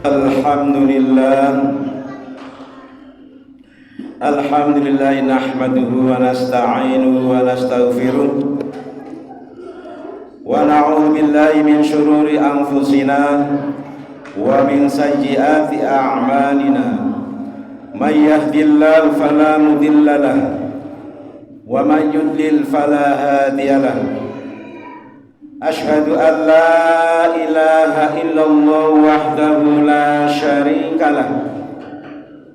Alhamdulillah nahmaduhu wa nasta'inuhu wa nastaghfiruh wa na'udzu billahi min shururi anfusina wa min sayyiati a'malina. May yahdihillahu fala mudilla lahu wa may yudlil fala hadiya lahu. Ashhadu an la ilaha illallah wahdahu la syarika lah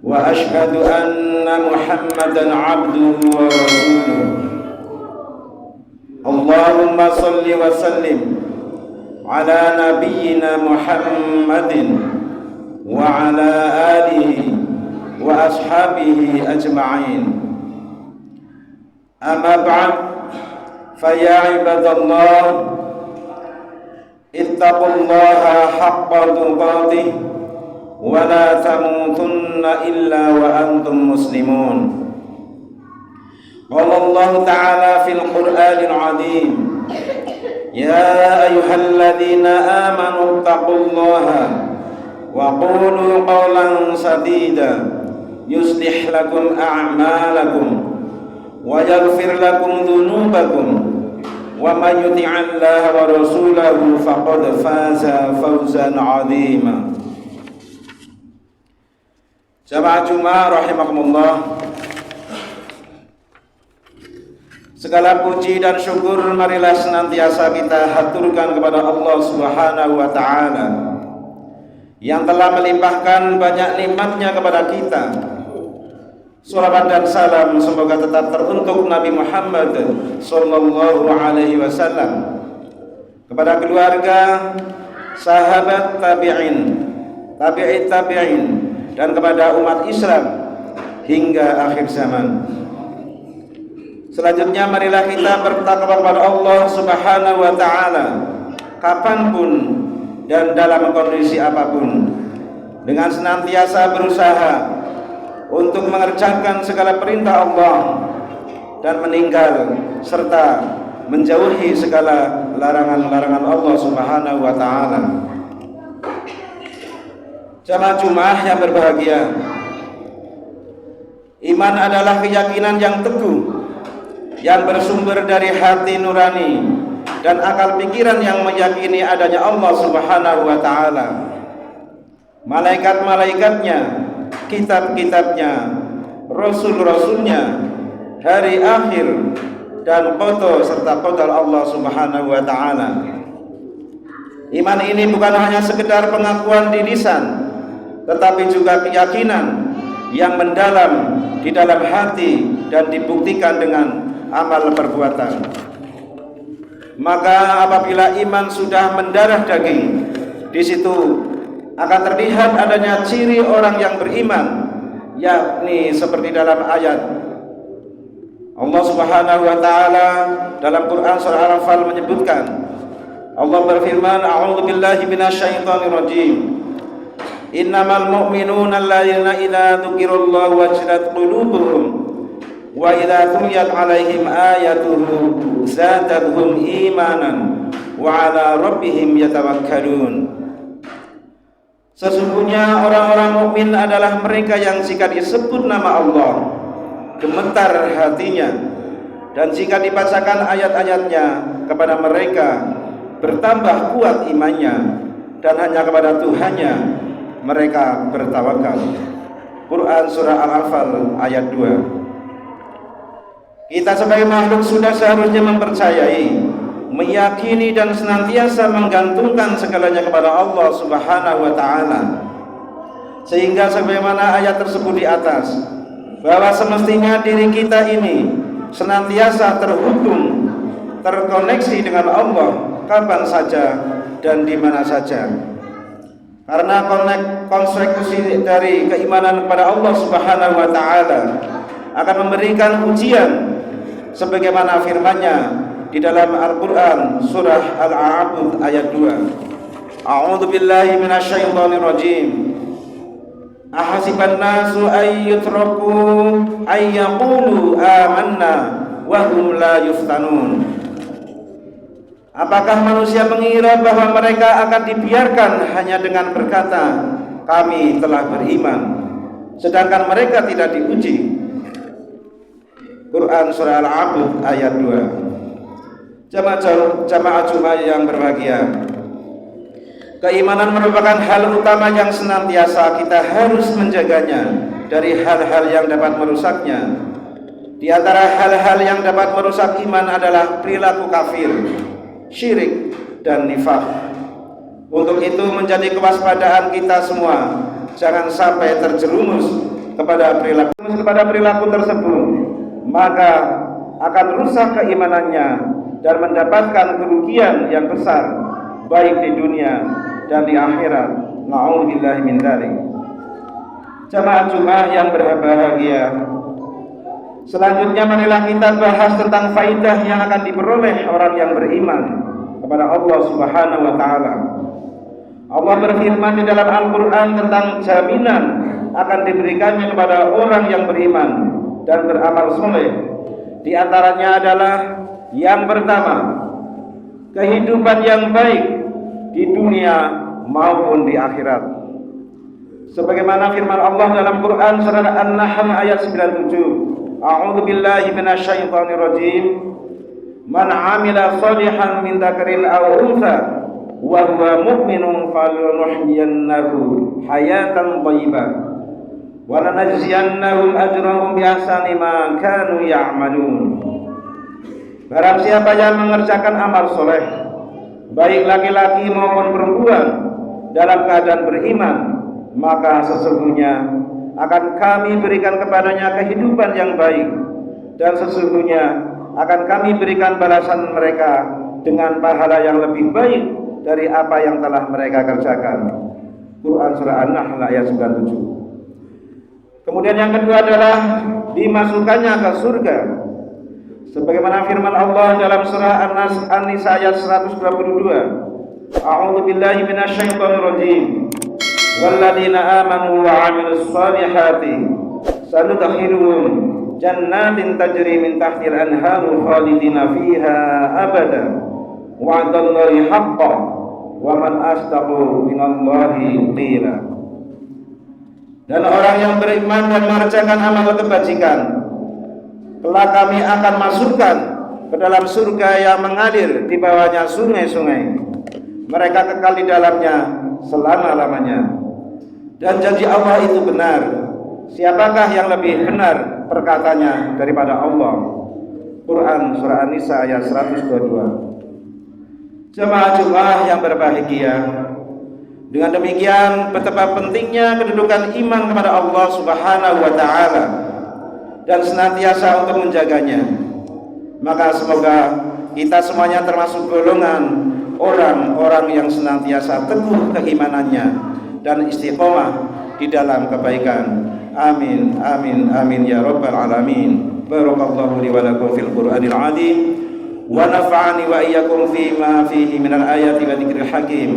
wa ashhadu anna Muhammadan abduhu wa rasuluh. Allahumma salli wa sallim ala nabiyyina Muhammadin wa ala alihi wa ashabihi ajma'in. Amma ba'd, fa ya ibadallah ittaqullaha haqqa tuqatih wa la tamutunna illa wa antum muslimun. Qala Allah ta'ala fil Qur'anil 'azim, ya ayyuhalladzina amanu ittaqullaha wa qulu qawlan sadida yuslih lakum a'malakum wa yaghfir lakum dhunubakum wa man yuti'allaha wa rasulahu faqad faza fawzan 'azima. Jamaah Jumat rahimakumullah, segala puji dan syukur marilah senantiasa kita haturkan kepada Allah Subhanahu wa taala yang telah melimpahkan banyak nikmatnya kepada kita. Salawat dan salam semoga tetap teruntuk Nabi Muhammad sallallahu alaihi wasallam, kepada keluarga, sahabat tabi'in, tabi'it tabi'in, dan kepada umat Islam hingga akhir zaman. Selanjutnya marilah kita bertakwa kepada Allah Subhanahu wa taala kapanpun dan dalam kondisi apapun, dengan senantiasa berusaha untuk mengerjakan segala perintah Allah dan meninggal serta menjauhi segala larangan-larangan Allah Subhanahu wa taala. Jamaah Jumat yang berbahagia, iman adalah keyakinan yang teguh yang bersumber dari hati nurani dan akal pikiran yang meyakini adanya Allah Subhanahu wa taala, malaikat-malaikatnya, kitab-kitabnya, rasul-rasulnya, hari akhir, dan qada serta qadar Allah Subhanahu wa taala. Iman ini bukan hanya sekedar pengakuan di lisan, tetapi juga keyakinan yang mendalam di dalam hati dan dibuktikan dengan amal perbuatan. Maka apabila iman sudah mendarah daging, di situ akan terlihat adanya ciri orang yang beriman, yakni seperti dalam ayat Allah Subhanahu wa taala dalam Quran surah Al-Anfal menyebutkan, Allah berfirman, a'udzu billahi minasyaitonir rajim, innamal mu'minuna alladzina idza dzukirallahu wajilat qulubuhum wa idza tuliyat 'alaihim ayatuhu zadatuhum imanan wa 'ala rabbihim yatawakkalun. Sesungguhnya orang-orang mukmin adalah mereka yang jika disebut nama Allah gemetar hatinya, dan jika dibacakan ayat-ayatnya kepada mereka bertambah kuat imannya, dan hanya kepada Tuhannya mereka bertawakal. Quran surah Al-Anfal ayat 2. Kita sebagai makhluk sudah seharusnya mempercayai, meyakini dan senantiasa menggantungkan segalanya kepada Allah Subhanahu wa taala, sehingga sebagaimana ayat tersebut di atas, bahwa semestinya diri kita ini senantiasa terhubung, terkoneksi dengan Allah kapan saja dan di mana saja. Karena konstruksi dari keimanan kepada Allah Subhanahu wa taala akan memberikan ujian sebagaimana firman-Nya di dalam Al-Quran surah Al-A'raf ayat 2. A'udzu billahi minasyaitonir rajim. Ahasiban nasu ay yutraku ay yaqulu amanna wa hum la yuftanun. Apakah manusia mengira bahwa mereka akan dibiarkan hanya dengan berkata, kami telah beriman, sedangkan mereka tidak diuji. Quran surah Al-Abd ayat 2. Jamaah Jumat yang berbahagia, keimanan merupakan hal utama yang senantiasa kita harus menjaganya dari hal-hal yang dapat merusaknya. Di antara hal-hal yang dapat merusak iman adalah perilaku kafir, syirik, dan nifaq. Untuk itu menjadi kewaspadaan kita semua, jangan sampai terjerumus kepada perilaku tersebut, maka akan rusak keimanannya dan mendapatkan kerugian yang besar baik di dunia dan di akhirat. Na'udzubillahi min dzalik. Jamaah Jumat yang berbahagia, selanjutnya marilah kita bahas tentang faidah yang akan diperoleh orang yang beriman kepada Allah Subhanahu wa taala. Allah berfirman di dalam Al-Qur'an tentang jaminan akan diberikannya kepada orang yang beriman dan beramal soleh. Di antaranya adalah yang pertama, kehidupan yang baik di dunia maupun di akhirat. Sebagaimana firman Allah dalam Quran surah An-Nahl ayat 97, A'udzu billahi minasyaitonir rajim. Man 'amila shalihan min dzakarin aw untha wa huwa mu'minun falyuhyiyannahu hayatan thayyibah wa lanajziyannahum ajrahum bi ahsani ma kanu ya'malun. Barang siapa yang mengerjakan amal soleh, baik laki-laki maupun perempuan, dalam keadaan beriman, maka sesungguhnya akan kami berikan kepadanya kehidupan yang baik, dan sesungguhnya akan kami berikan balasan mereka dengan pahala yang lebih baik dari apa yang telah mereka kerjakan. Quran surah An-Nahl ayat 97. Kemudian yang kedua adalah dimasukkannya ke surga. Sebagaimana firman Allah dalam surah An-Nisa ayat 122, A'udzu billahi minasyaitonir rajim. Walladzina amanu wa 'amilus shalihati sanudkhiluhum jannatin tajri min tahtil anharu khalidina fiha abada wa'dallahi haqqan wa man asdaqu minallahi qila. Dan orang yang beriman dan mengerjakan amal kebajikan, kelak kami akan masukkan ke dalam surga yang mengalir di bawahnya sungai-sungai. Mereka kekal di dalamnya selama-lamanya. Dan janji Allah itu benar. Siapakah yang lebih benar perkataannya daripada Allah? Quran surah An-Nisa ayat 122. Jemaah Jumat yang berbahagia, dengan demikian betapa pentingnya kedudukan iman kepada Allah Subhanahu wa taala dan senantiasa untuk menjaganya. Maka semoga kita semuanya termasuk golongan orang-orang yang senantiasa teguh keimanannya dan istiqomah di dalam kebaikan. Amin, amin, amin ya rabbal alamin. Barakallahu li wa lakum fil Qur'anil azim wa nafa'ani wa iyyakum fima fihi minal ayati wa dzikril hakim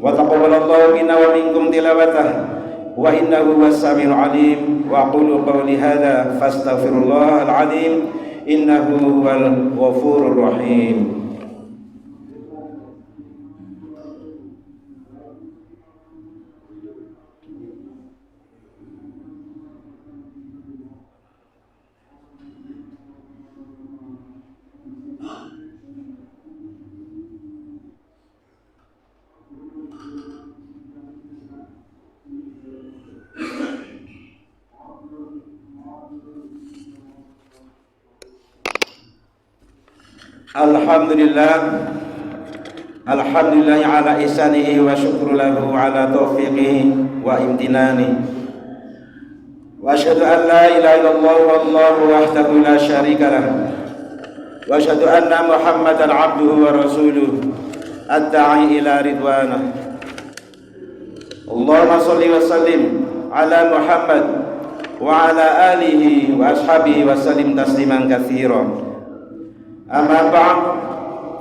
wa taqabbalallahu minna wa minkum tilawatah wa innahu was-sami'ul alim. Wa aqulu qawli hadza fastaghfirullahal azim innahu huwal ghafurur rahim. Alhamdulillah ala ihsanihi wa syukru lahu ala taufiqihi wa imtinani wa asyhadu an la ilaha illallah wallahu wahdahu la syarika lah wa asyhadu anna Muhammadan abduhu wa rasuluh ad-da'i ila ridwanah. Allahumma shalli wa sallim ala Muhammad wa ala alihi wa ashabihi wa sallim tasliman katsiran. Amma ba'd,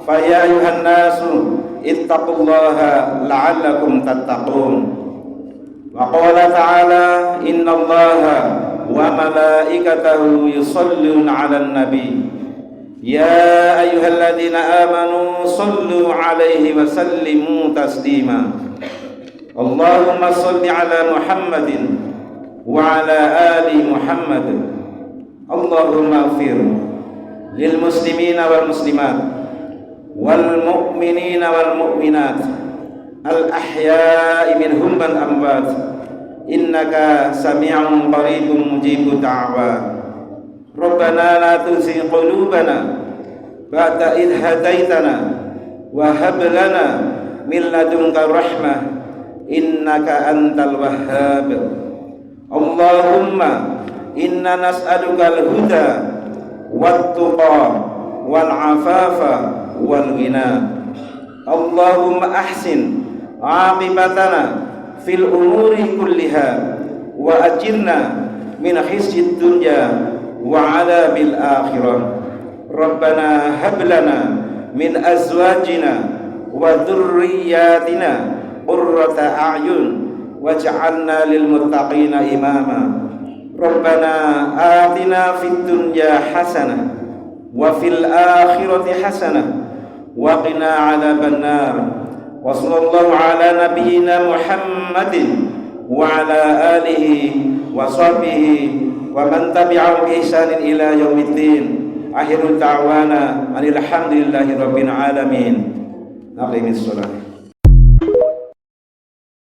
fa ya ayuhan nasu ittaqullaha la'allakum tattaqun. Wa qala ta'ala innallaha wa malaikatahu yusholluna 'alan nabi ya ayyuhalladzina amanu shollu 'alaihi wa sallimu taslima. Allahumma salli ala Muhammadin wa ala ali Muhammad. Allahumma ighfir lil muslimina wal muslimat wal mu'minina wal mu'minat al ahya'i minhum wal amwat innaka sami'un qaribun mujibud da'wat. Rabbana la tuzigh qulubana ba'da idh hadaitana wa hab lana min ladunka rahmah innaka antal wahhab. Allahumma inna nas'aluka al-huda wat-tuqa wal-afafa wal-ghina. Allahumma ahsin aqibatana fil umuri kulliha wa ajirna min khizyid dunya wa 'adzabil akhirah. Rabbana hab lana min azwajina wa dhurriyyatina qurrata a'yun waj'alna lil muttaqina imama. Rabbana atina fid dunya hasanah wa fil akhirati hasanah wa qina 'adzaban nar. Wa sallallahu ala nabiyyina Muhammadin wa ala alihi wa sahbihi wa man tabi'ahum bi ihsanin ila yaumiddin. Akhirul da'wana alhamdulillahi rabbil alamin. Aqimis shalah.